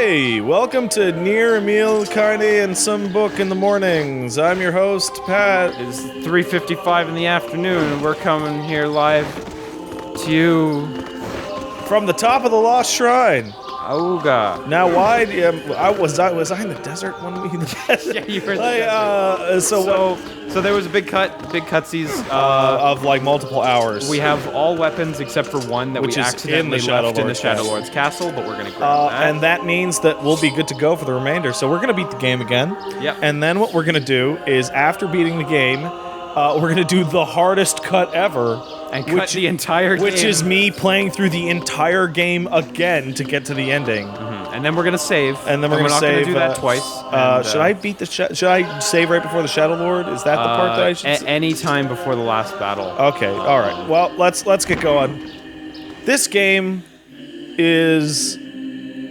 Hey, welcome to Nier, Emil, Carney, and some book in the mornings. I'm your host, Pat. It's 3:55 in the afternoon, and we're coming here live to you. From the top of the Lost Shrine. Auga. Now, why? Was I in the desert when we? Yeah, you were in the desert. So there was a big cutsies. of like multiple hours. We have all weapons except for one that Which we is accidentally left in the Shadow Lord's castle, but we're gonna grab that. And that means that we'll be good to go for the remainder. So we're gonna beat the game again. Yep. And then what we're gonna do is, after beating the game, we're gonna do the hardest cut ever. And cut the entire game. Which is me playing through the entire game again to get to the ending. And then we're gonna save. And then we're not save, gonna do that twice. Should I beat the? Should I save right before the Shadow Lord? Is that the part that I should? Any time before the last battle. Okay. All right. Well, let's get going. This game is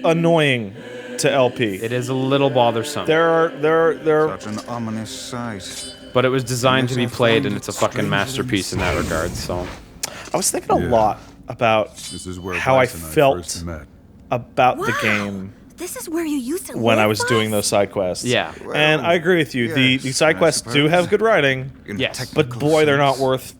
annoying to LP. It is a little bothersome. There are. Such an ominous sight. But it was designed to be played, and it's a fucking masterpiece in that regard. So, I was thinking a lot about how I felt about the game This is where you used to when live, I was Buzz? doing those side quests. yeah. And I agree with you. The side quests do have good writing, Yes. but boy, they're not worth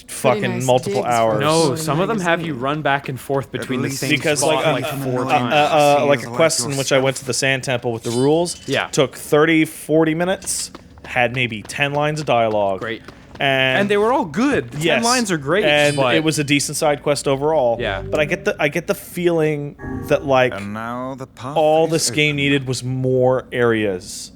fucking nice multiple digs hours. No, some of them have you run back and forth between the least same Because spot like, like 4 times. like a quest in which I went to the Sand Temple with the rules. Yeah. Took 30, 40 minutes. Had maybe 10 lines of dialogue. Great. And they were all good. The 10 lines are great. And but it was a decent side quest overall. Yeah. But I get the feeling that like And now the path all is this game open. needed was more areas.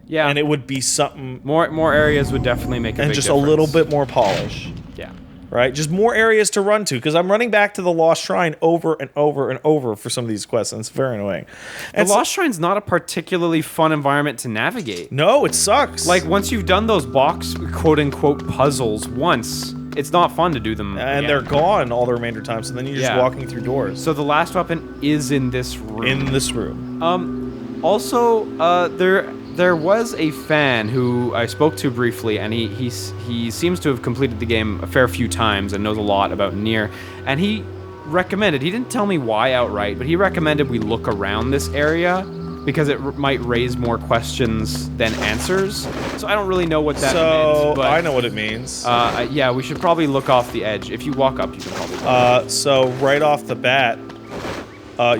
yeah. And it would be something more areas would definitely make a and big just difference. a little bit more polish. Yeah. Right? Just more areas to run to, because I'm running back to the Lost Shrine over and over and over for some of these quests, and it's very annoying. The And Lost Shrine's not a particularly fun environment to navigate. no, it sucks. Like, once you've done those box quote-unquote puzzles once, it's not fun to do them and again. they're gone all the remainder time, so then you're just Yeah. walking through doors. So the last weapon is in this room. In this room. Also, there was a fan who I spoke to briefly, and he seems to have completed the game a fair few times and knows a lot about Nier. And he recommended, he didn't tell me why outright, but he recommended we look around this area because it might raise more questions than answers. So I don't really know what that meant. But, I know what it means. yeah, we should probably look off the edge. If you walk up, you can probably look. So right off the bat,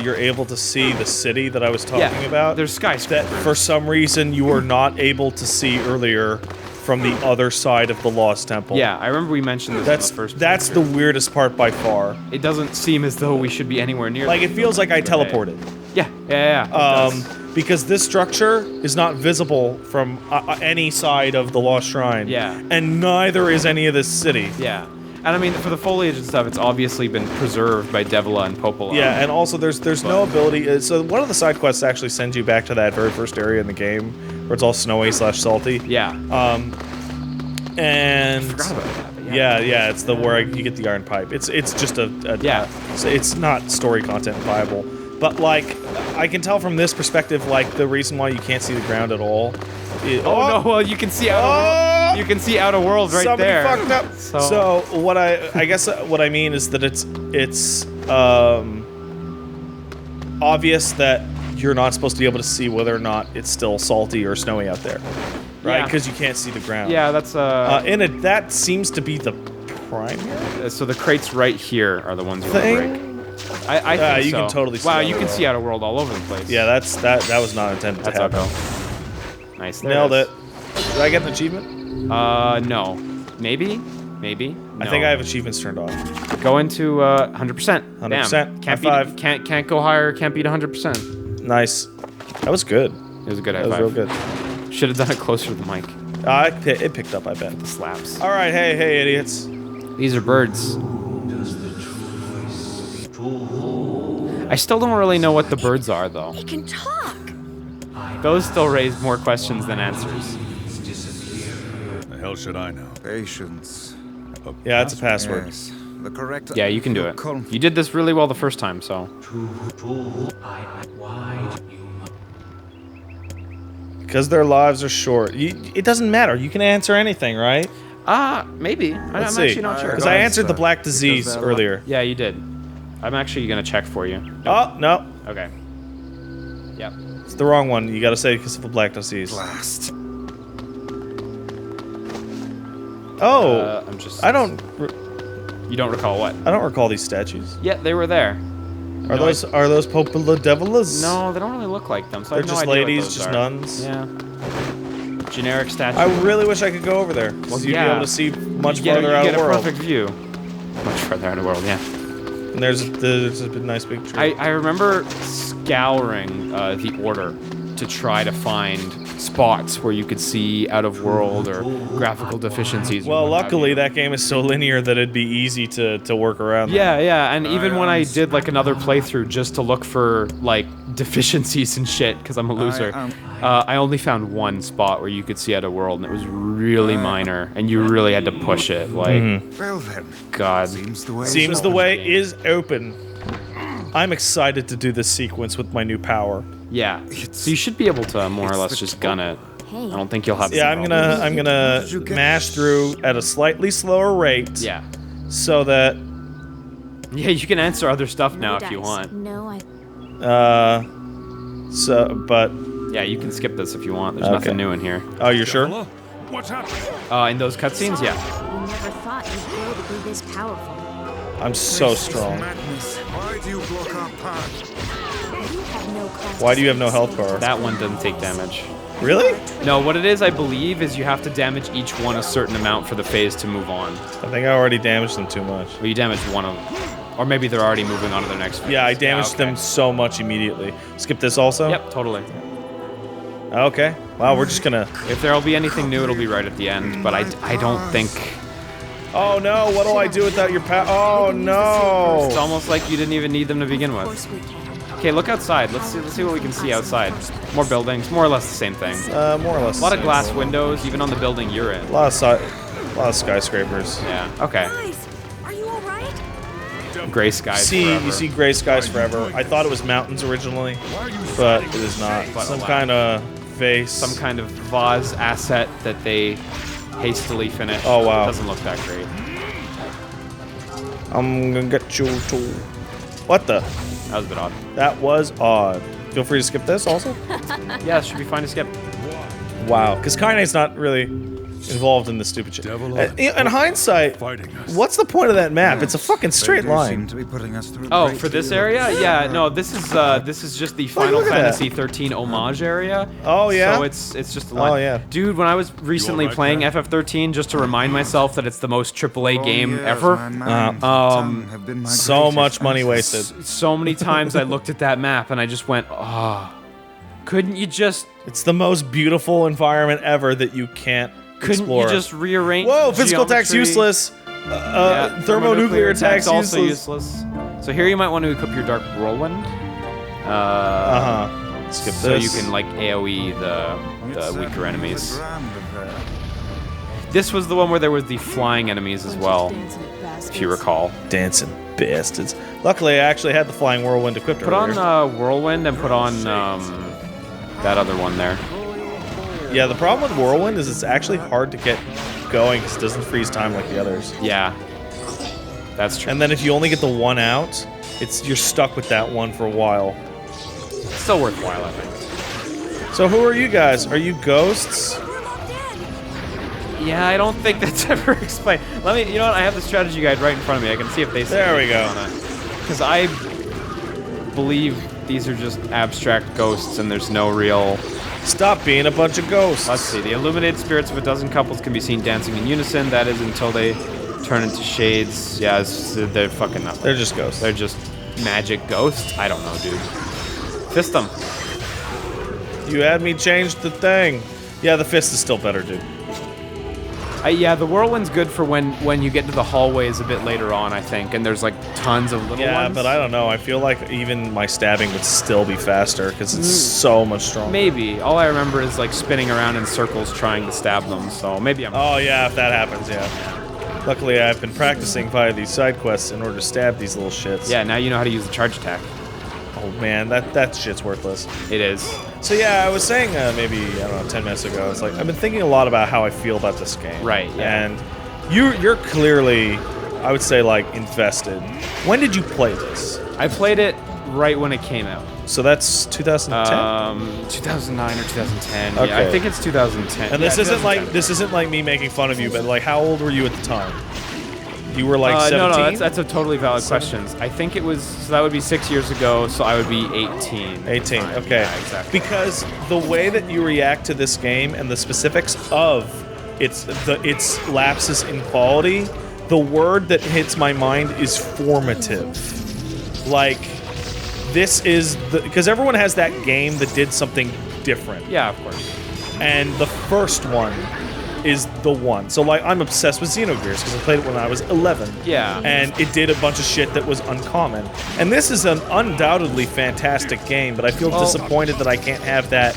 you're able to see the city that I was talking about. There's skyscrapers. That for some reason you were not able to see earlier from the other side of the Lost Temple. Yeah, I remember we mentioned this in the first That's the weirdest part by far. It doesn't seem as though we should be anywhere near. Like, it feels like I teleported. Yeah. Because this structure is not visible from any side of the Lost Shrine. Yeah. And neither is any of this city. Yeah. And I mean, for the foliage and stuff, it's obviously been preserved by Devila and Popola. Yeah, and also there's no ability. So one of the side quests actually sends you back to that very first area in the game where it's all snowy / salty. Yeah. And I forgot about that. But yeah, it's the where you get the iron pipe. It's just it's not story content viable. But like, I can tell from this perspective, like the reason why you can't see the ground at all. Oh no! Well, you can see you can see Outer Worlds right Somebody there. fucked up. So what I guess what I mean is that it's obvious that you're not supposed to be able to see whether or not it's still salty or snowy out there, right? Yeah. Because you can't see the ground. Yeah, that's and that seems to be the primary so the crates right here are the ones you thing. want to break. I think You so. can totally see Wow, Outer you can World. see Outer World all over the place. Yeah, that was not intended That's to happen. okay. Nice. There Nailed is. it. Did I get an achievement? No. Maybe. I think I have achievements turned off. Go into 100%. 100%. Damn. Can't High beat. five. Can't go higher. Can't beat 100%. Nice. That was good. It was a good high That was real five. good. Should have done it closer to the mic. It picked up, I bet. The slaps. All right, hey, idiots. These are birds. I still don't really know what the birds are, though. It can talk. Those still raise more questions than answers. The hell should I know? Patience. Yeah, it's a password. Yes. The correct. Yeah, you can do it. You did this really well the first time, so. Because their lives are short. It doesn't matter. You can answer anything, right? Maybe. Let's I'm see. actually not sure. Because Go I ahead, answered the sir. black disease Because, earlier. Yeah, you did. I'm actually gonna check for you. Oh, no. Okay. the wrong one. You gotta say because of the black disease. Blast. Oh, I'm just. I don't You don't recall what? recall these statues. Yeah, they were there. Are those Popula Devilas? No, they don't really look like them. So I They're have no just idea what ladies, those just are. nuns. Yeah. Generic statue. I really wish I could go over there. Well, You'd be able to see much You get- farther you out get of the a world. perfect view. Much further out of the world, yeah. And there's a nice big tree. I remember scouring the Order to try to find spots where you could see out of world or graphical deficiencies. or Well, what have luckily you. that game is so linear that it'd be easy to work around. Yeah, yeah, and even when I did like another playthrough just to look for like deficiencies and shit, because I'm a loser, I only found one spot where you could see out of world, and it was really minor, and you really had to push it. Like, Well then, God. seems the way. Seems the way is open. I'm excited to do this sequence with my new power. Yeah. So you should be able to more or it's less the just top. gun it. Hey. I don't think you'll have. Yeah, any I'm problems. gonna Did you get- mash through at a slightly slower rate. Yeah. So that Yeah, you can answer other stuff No now if you dice. want. No, but Yeah, you can skip this if you want. There's Okay. nothing new in here. oh, you're sure? Hello? What's happening? In those cutscenes, yeah. you never thought you'd grow to be this powerful. I'm so This is strong. madness. Why do you block our path? You have no class Why do you have no to health say bar? That one doesn't take damage. Really? No, what it is, I believe, is you have to damage each one a certain amount for the phase to move on. I think I already damaged them too much. Well, you damaged one of them. Or maybe they're already moving on to their next phase. Yeah, I damaged okay. them so much immediately. Skip this also? Yep, totally. Okay. Wow, we're just gonna... If there'll be anything new, it'll be right at the end. But I don't think... Oh no, what do I do without your power? Oh It's no! almost like you didn't even need them to begin Of with. course we can. Okay, look outside. Let's see what we can see outside. More buildings, more or less the same thing. More or less. A lot of the same. glass windows, even on the building you're in. A lot of skyscrapers. Yeah. Okay. Guys, are you all right? Gray skies. You forever. see gray skies forever. I thought it was mountains originally, but it is not. But Some alas. kind of vase. Some kind of vase asset that they hastily finished. Oh, wow. Doesn't look that great. I'm gonna get you too. What the? That was a bit odd. That was odd. Feel free to skip this also. Yeah, it should be fine to skip. Wow, because Kaine's not really involved in this stupid shit. Devil In hindsight, Fighting us. what's the point of that map? It's a fucking They straight do line. seem to be putting us through a Oh, great for this deal of area? Yeah, no, this is just the Final look at that. Fantasy 13 homage area. Oh, yeah? So it's just a line. Oh, yeah. Dude, when I was recently alright, playing Pat? FF13, just to remind myself that it's the most AAA For game years, ever. my mind and tongue have been my So greatest much money asset. wasted. So many times I looked at that map and I just went, oh, couldn't you just It's the most beautiful environment ever that you can't couldn't explore. you just rearrange? Whoa, physical attack's geometry? useless. Yeah, Thermonuclear attack's also useless. So here you might want to equip your Dark Whirlwind. Skip So this. you can like AoE It's the certainly weaker enemies. the grand affair. This was the one where there was the flying enemies as well, if you recall. Dancing bastards. Luckily, I actually had the flying whirlwind equipped Put on earlier. Whirlwind and put on that other one there. Yeah, the problem with whirlwind is it's actually hard to get going because it doesn't freeze time like the others. Yeah, that's true. And then if you only get the one out, you're stuck with that one for a while. Still worthwhile, I think. So who are you guys? Are you ghosts? Yeah, I don't think that's ever explained. Let me, you know what? I have the strategy guide right in front of me. I can see if they say There we go. Because I believe these are just abstract ghosts and there's no real. Stop being a bunch of ghosts. Let's see. The illuminated spirits of a dozen couples can be seen dancing in unison. That is until they turn into shades. Yeah, they're fucking nothing. They're just ghosts. They're just magic ghosts. I don't know, dude. Fist them. You had me change the thing. Yeah, the fist is still better, dude. Yeah, the whirlwind's good for when you get to the hallways a bit later on, I think, and there's like tons of little Yeah, ones. but I don't know. I feel like even my stabbing would still be faster because it's so much stronger. Maybe. All I remember is like spinning around in circles trying to stab them, so maybe I'm... Oh yeah, if that happens, yeah. Luckily, I've been practicing via these side quests in order to stab these little shits. Yeah, now you know how to use the charge attack. Oh man, that shit's worthless. It is. So yeah, I was saying maybe, I don't know, 10 minutes ago, it's like, I've been thinking a lot about how I feel about this game. Right, yeah. And you're clearly, I would say, like, invested. When did you play this? I played it right when it came out. So that's 2010. 2009 or 2010. Okay. Yeah, I think it's 2010. And this Yeah, isn't like 2010. me making fun of you, but like, how old were you at the time? You were like 17? No, that's a totally valid question. I think it was, so that would be 6 years ago, so I would be 18. 18, okay. Yeah, exactly. Because the way that you react to this game and the specifics of its lapses in quality, the word that hits my mind is formative. Like, this is because everyone has that game that did something different. Yeah, of course. And the first one is the one. So like, I'm obsessed with Xenogears because I played it when I was 11. Yeah. And it did a bunch of shit that was uncommon. And this is an undoubtedly fantastic game, but I feel disappointed that I can't have that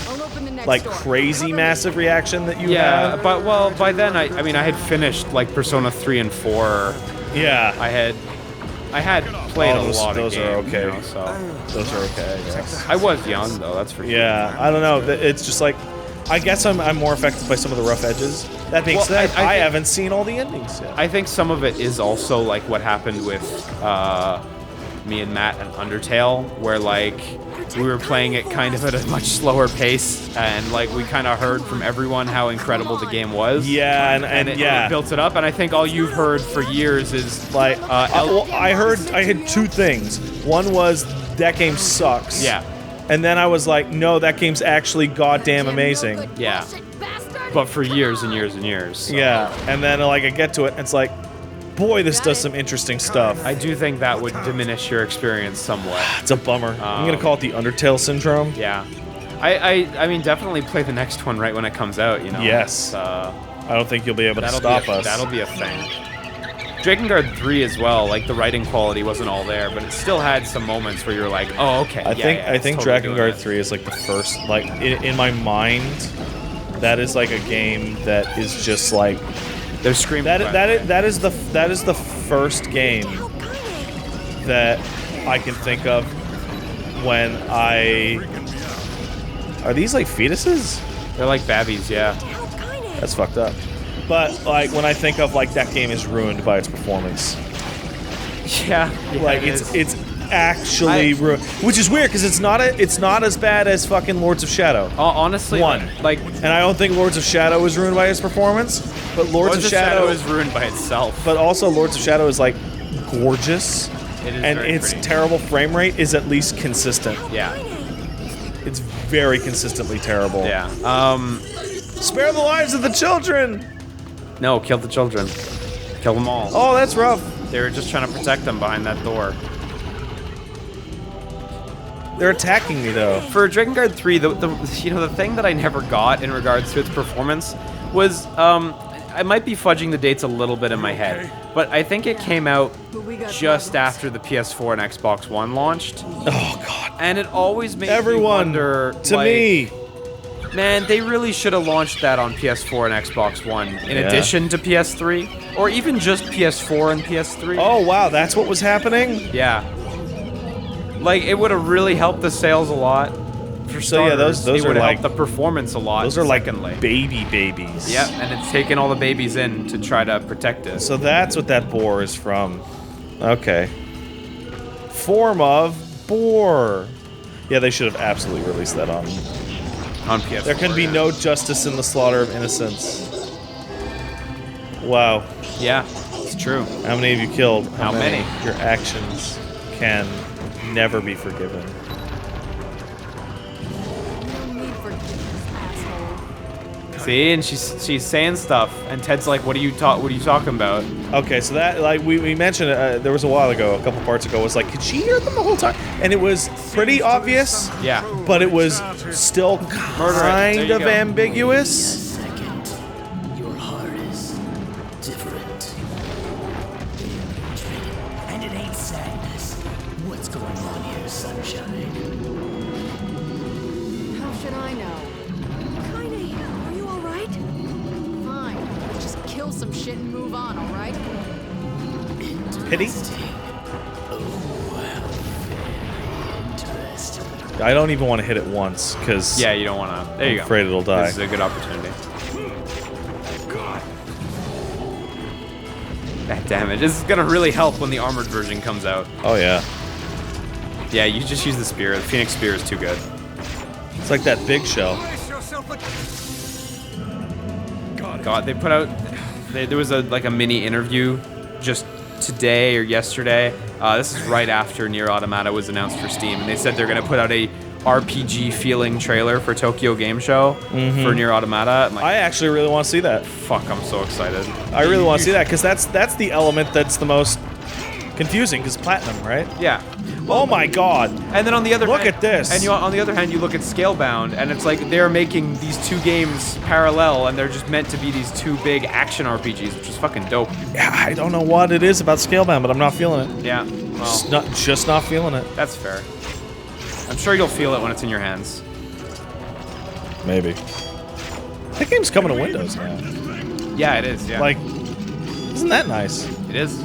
like crazy massive reaction that you have. But well, by then I mean I had finished like Persona 3 and 4. Yeah. I had played a those, lot those of games. are okay. You know, so Those are okay, I guess. I was young though, that's for sure. Yeah, I don't know. It's just like, I guess I'm more affected by some of the rough edges. That being said, I haven't seen all the endings yet. I think some of it is also like what happened with me and Matt and Undertale, where like we were playing it kind of at a much slower pace, and like we kind of heard from everyone how incredible the game was. Yeah, and it yeah, built it up. And I think all you've heard for years is like, I had two things. One was that game sucks. Yeah. And then I was like, no, that game's actually goddamn amazing. Yeah. But for years and years and years. So. Yeah, and then like I get to it, and it's like, boy, this does some interesting stuff. I do think that would diminish your experience somewhat. It's a bummer. I'm gonna call it the Undertale syndrome. Yeah. I mean, definitely play the next one right when it comes out, you know? Yes. I don't think you'll be able to stop us. That'll be a thing. Drakengard 3 as well, like the writing quality wasn't all there, but it still had some moments where you're like, oh, okay. I think totally Drakengard 3 is like the first, like in my mind, that is like a game that is just like, they're screaming. That is the first game that I can think of when are these like fetuses? They're like babbies, yeah. That's fucked up. But like when I think of like that game is ruined by its performance. Yeah. Like it's actually ruined, which is weird because it's not as bad as fucking Lords of Shadow. Honestly, like, and I don't think Lords of Shadow is ruined by its performance, but Lords of Shadow is ruined by itself. But also Lords of Shadow is like gorgeous, it is and very its pretty. terrible frame rate is at least consistent. Yeah. It's very consistently terrible. Yeah. Spare the lives of the children. No, kill the children. Kill them all. Oh, that's rough. They were just trying to protect them behind that door. They're attacking me though. For Drakengard 3, the thing that I never got in regards to its performance was I might be fudging the dates a little bit in my head, but I think it came out just after the PS4 and Xbox One launched. Oh god. And it always made me Everyone wonder, to like, me. Man, they really should have launched that on PS4 and Xbox One in addition to PS3, or even just PS4 and PS3. Oh wow, that's what was happening? Yeah. Like, it would have really helped the sales a lot. For So yeah, those it are would have like helped the performance a lot. those are like secondly. babies. Yep, and it's taken all the babies in to try to protect it. So that's what that boar is from. Okay. Form of boar. Yeah, they should have absolutely released that on PS4. There can be no justice in the slaughter of innocents. Wow. Yeah, it's true. How many have you killed? How many? Your actions can never be forgiven. See, and she's saying stuff, and Ted's like, "What are you talking about?" Okay, so that, like, we mentioned, there was a while ago, a couple parts ago, was like, could she hear them the whole time? And it was pretty obvious. Yeah. But it was still kind of ambiguous. Your heart is different. And it ain't sadness. What's going on here, sunshine? How should I know? Kinda. Are you alright? Fine. Let's just kill some shit and move on, alright? Pity? Interesting. I don't even want to hit it once, because Yeah, you don't want to. There you go. I'm afraid it'll die. This is a good opportunity. God. That damage. This is gonna really help when the armored version comes out. Oh, yeah. Yeah, you just use the spear. The Phoenix Spear is too good. It's like that big shell. Brace yourself God, they put out. There was a mini interview just today or yesterday. This is right after Nier Automata was announced for Steam, and they said they're gonna put out a RPG feeling trailer for Tokyo Game Show for Nier Automata. I'm like, I actually really want to see that. fuck, I'm so excited. I really want to see that because that's the element that's the most confusing because platinum, right? Yeah. Oh my god. And then on the other Look hand, at this. And on the other hand, you look at Scalebound, and it's like they're making these two games parallel, and they're just meant to be these two big action RPGs, which is fucking dope. Yeah, I don't know what it is about Scalebound, but I'm not feeling it. Yeah. Well, Just not feeling it. that's fair. I'm sure you'll feel it when it's in your hands. Maybe. That game's coming to Windows now. Yeah, it is. Yeah. Like, isn't that nice? it is.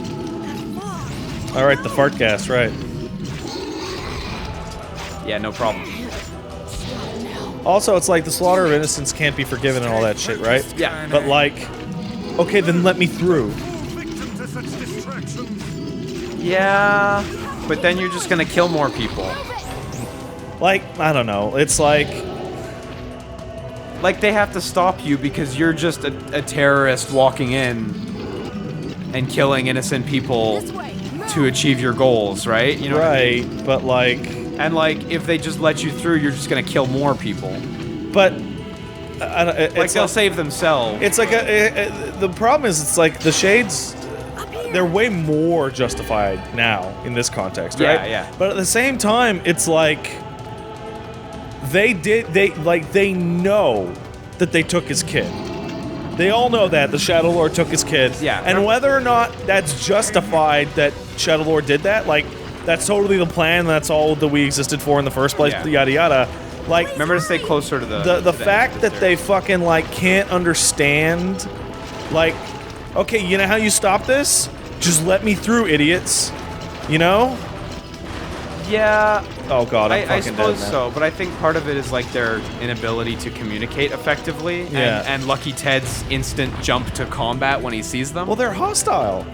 All right, the fartcast, right? Yeah, no problem. Also, it's like the slaughter of innocents can't be forgiven and all that shit, right? Yeah. But like, okay, then let me through. victim to such distractions. Yeah. But then you're just gonna kill more people. Like, I don't know. It's like, Like they have to stop you because you're just a terrorist walking in and killing innocent people This way. to achieve your goals, right? You know what I mean? right, but like, And like, if they just let you through, you're just gonna kill more people. but I don't, Like they'll save themselves. It's like the problem is it's like the shades, they're way more justified now in this context, right? Yeah, yeah. But at the same time, it's like they know that they took his kid. They all know that the Shadow Lord took his kid. Yeah. And whether or not that's justified that Shadow Lord did that, like that's totally the plan. That's all that we existed for in the first place. Yeah. Yada yada. Like Remember to stay closer to the to fact entrance that there. they fucking like can't understand, like, okay, you know how you stop this? Just let me through, idiots. You know? Yeah. Oh god, I'm I fucking suppose dead now. so, but I think part of it is like their inability to communicate effectively, Yeah. and Lucky Ted's instant jump to combat when he sees them. Well, they're hostile.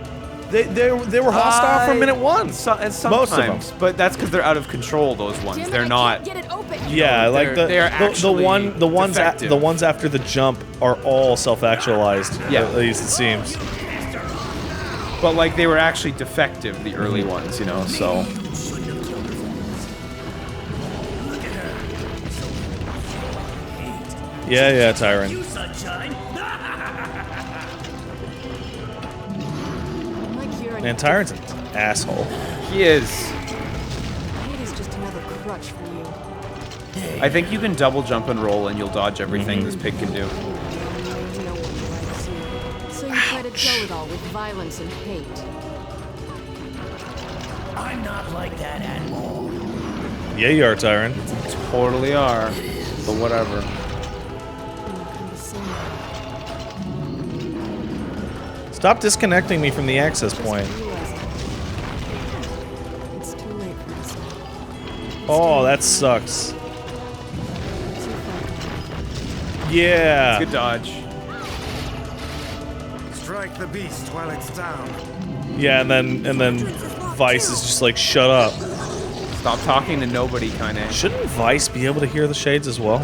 They were hostile from minute one. And sometimes, Most of them. but that's because they're out of control. Those ones, Damn it, they're I not. can't get it open. Yeah, like they're the actually ones defective. the ones after the jump are all self-actualized. Yeah. At least it seems. But like they were actually defective, the early ones, you know. So Yeah, Tyron. You sunshine. I'm like hearing Man, Tyron's an asshole. he is. Hate is just another crutch for you. I think you can double jump and roll, and you'll dodge everything Mm-hmm. this pig can do. No one likes you. So you try to dull it all with violence and hate. I'm not like that at all. Yeah, you are, Tyron. Totally are. But whatever. I'm kind of similar. Stop disconnecting me from the access point. Just realizing it's too late for us now. Oh, that sucks. Too far. Yeah. Good dodge. Strike the beast while it's down. Yeah, and then Vice is just like, shut up. Stop talking to nobody, kind of. Shouldn't Vice be able to hear the shades as well?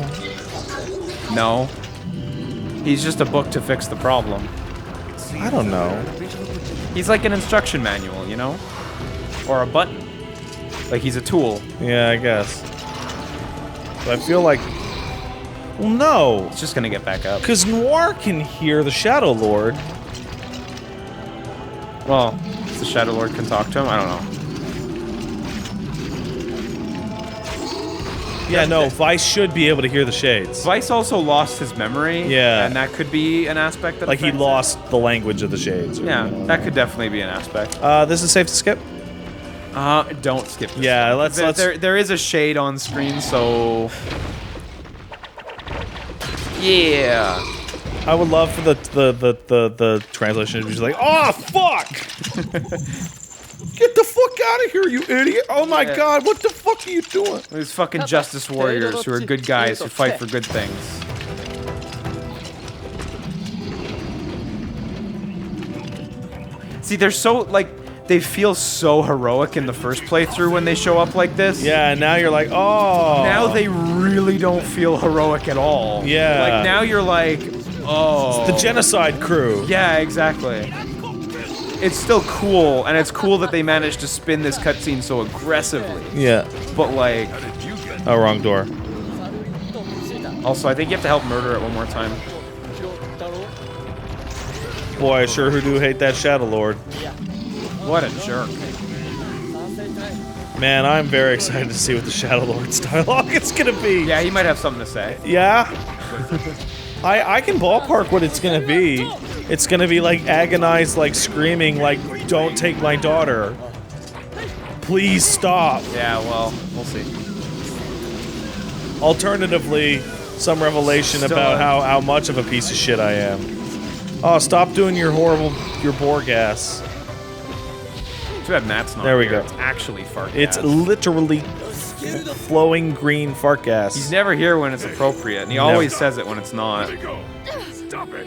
No. He's just a book to fix the problem. I don't know. He's like an instruction manual, you know? Or a button. Like he's a tool. Yeah, I guess. But I feel like, well, no, It's just gonna get back up. because Noir can hear the Shadow Lord. Well, the Shadow Lord can talk to him? I don't know. Yeah, no, Vice should be able to hear the shades. Vice also lost his memory. Yeah. And that could be an aspect that Like he affects it. lost the language of the shades. or, Yeah, you know. that could definitely be an aspect. This is safe to skip. Don't skip this. Yeah, one. let's- There is a shade on screen, so... Yeah. I would love for the translation to be just like, oh fuck! Get the fuck out of here, you idiot! Oh my Yeah. god, what the fuck are you doing? These fucking justice warriors who are good guys who fight for good things. See, they're so, like, they feel so heroic in the first playthrough when they show up like this. Yeah, and now you're like, oh. Now they really don't feel heroic at all. Yeah. Like, now you're like, oh. The genocide crew. Yeah, exactly. It's still cool, and it's cool that they managed to spin this cutscene so aggressively. Yeah. But, like... Oh, wrong door. Also, I think you have to help murder it one more time. Boy, I sure do hate that Shadow Lord. What a jerk. Man, I'm very excited to see what the Shadow Lord's dialogue is gonna be. Yeah, he might have something to say. Yeah? I can ballpark what it's gonna be. It's gonna be like agonized, like screaming, like, don't take my daughter. Please stop. Yeah, well, we'll see. Alternatively, some revelation Still about how much of a piece of shit I am. Oh, stop doing your bore gas. Too bad Matt's not There we here. go. It's actually fart It's gas. literally flowing green fart gas. He's never here when it's appropriate, and he always says it when it's not. Stop it.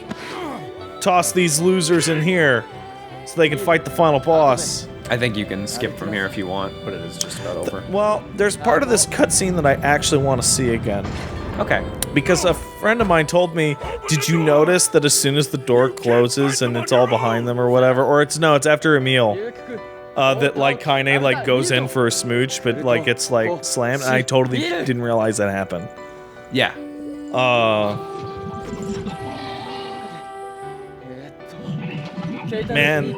Toss these losers in here so they can fight the final boss. I think you can skip from here if you want, but it is just about over. Well, there's part of this cutscene that I actually want to see again. Okay. Because a friend of mine told me, did you notice that as soon as the door closes and it's all behind them or whatever, or it's after Emil, that like Kaine like goes in for a smooch, but like it's like slammed, and I totally didn't realize that happened. Yeah. Man,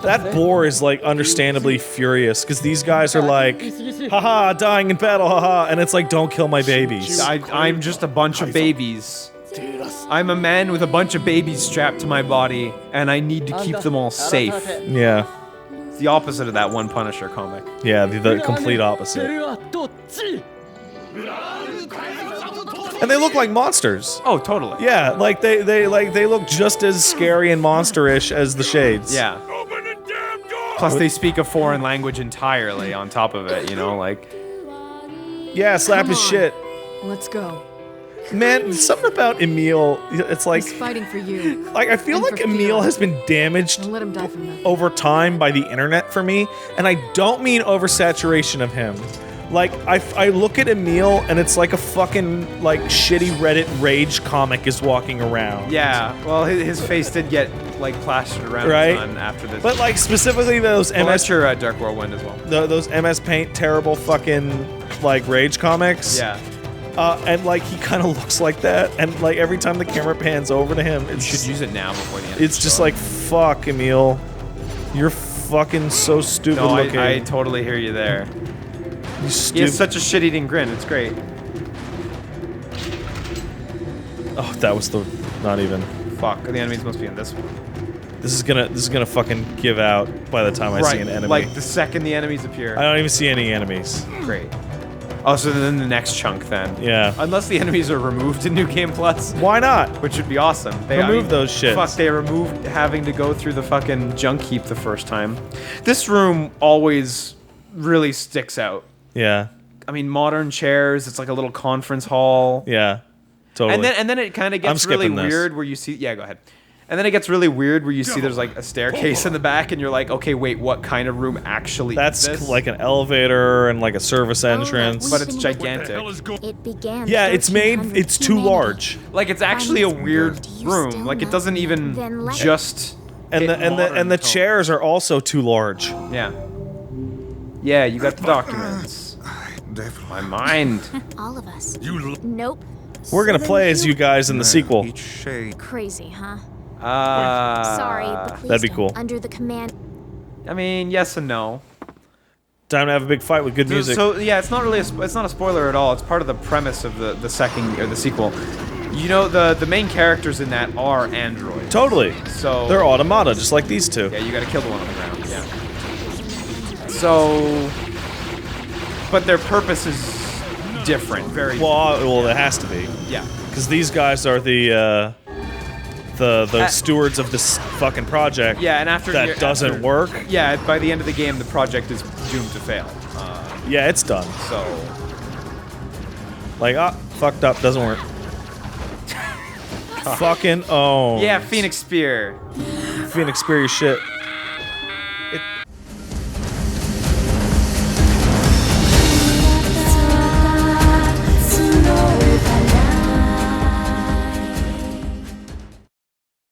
that boar is like understandably furious because these guys are like, haha, dying in battle, haha, and it's like, don't kill my babies. I'm just a bunch of babies. I'm a man with a bunch of babies strapped to my body, and I need to keep them all safe. Yeah, It's the opposite of that one Punisher comic. yeah, the complete opposite. And they look like monsters. Oh, totally. Yeah, like they look just as scary and monsterish as the Shades. Yeah. Open the damn door. Plus, they speak a foreign language entirely on top of it, you know, like... Yeah, slap Come his on. shit. Let's go. Man, something about Emil, it's like, He's fighting for you. I feel And like for Emil Fiora. has been damaged Don't let him die from nothing. over time by the internet for me, and I don't mean oversaturation of him. Like, I look at Emil, and it's like a fucking, like, shitty Reddit rage comic is walking around. Yeah, well, his face did get, like, plastered around Right? the sun after this. But, like, specifically those well, that's MS... your Dark Whirlwind as well. Those MS Paint terrible fucking, like, rage comics. Yeah. And, like, he kind of looks like that, and, like, every time the camera pans over to him, You it's should use it now before the end. It's just like, fuck, Emil. You're fucking so stupid No, looking. I totally hear you there. You He stupid. has such a shit-eating grin. It's great. Oh, that was the... Not even. Fuck, the enemies must be in this one. This is gonna fucking give out by the time I see an enemy. Like the second the enemies appear. I don't even see any enemies. Great. Oh, so then the next chunk then. Yeah. Unless the enemies are removed in New Game Plus, Why not? which would be awesome. Remove those shits. Fuck, they removed having to go through the fucking junk heap the first time. This room always really sticks out. Yeah. I mean, modern chairs. It's like a little conference hall. Yeah. Totally. And then it kind of I'm gets really skipping this. weird where you see. Yeah, go ahead. And then it gets really weird where you see there's like a staircase in the back, and you're like, okay, wait, what kind of room actually That's exists? like an elevator and like a service entrance. But it's What the hell gigantic. is going? It began. yeah, it's made... 1300 It's too humanity. large. Like it's actually a weird Do you room. still Like it know? doesn't even Then let- just. And hit the modern the tone. chairs are also too large. Yeah. Yeah, you got the documents. Definitely. My mind. All of us. You Nope. We're gonna play as you guys in the sequel. Each shade. Crazy, huh? Sorry, but please That'd be don't. cool. Under the command. I mean, yes and no. Time to have a big fight with good music. So yeah, it's not really it's not a spoiler at all. It's part of the premise of the second or the sequel. You know, the main characters in that are androids. Totally. So They're automata, just like these two. yeah, you gotta kill the one on the ground. Yeah. So, but their purpose is different. Very Well, it has to be, yeah. because these guys are the stewards of this fucking project. Yeah, and after that doesn't after- work. Yeah, by the end of the game, the project is doomed to fail. Yeah, it's done. So Like, fucked up, doesn't work. Fucking own. yeah, Phoenix Spear. Phoenix, spare your shit.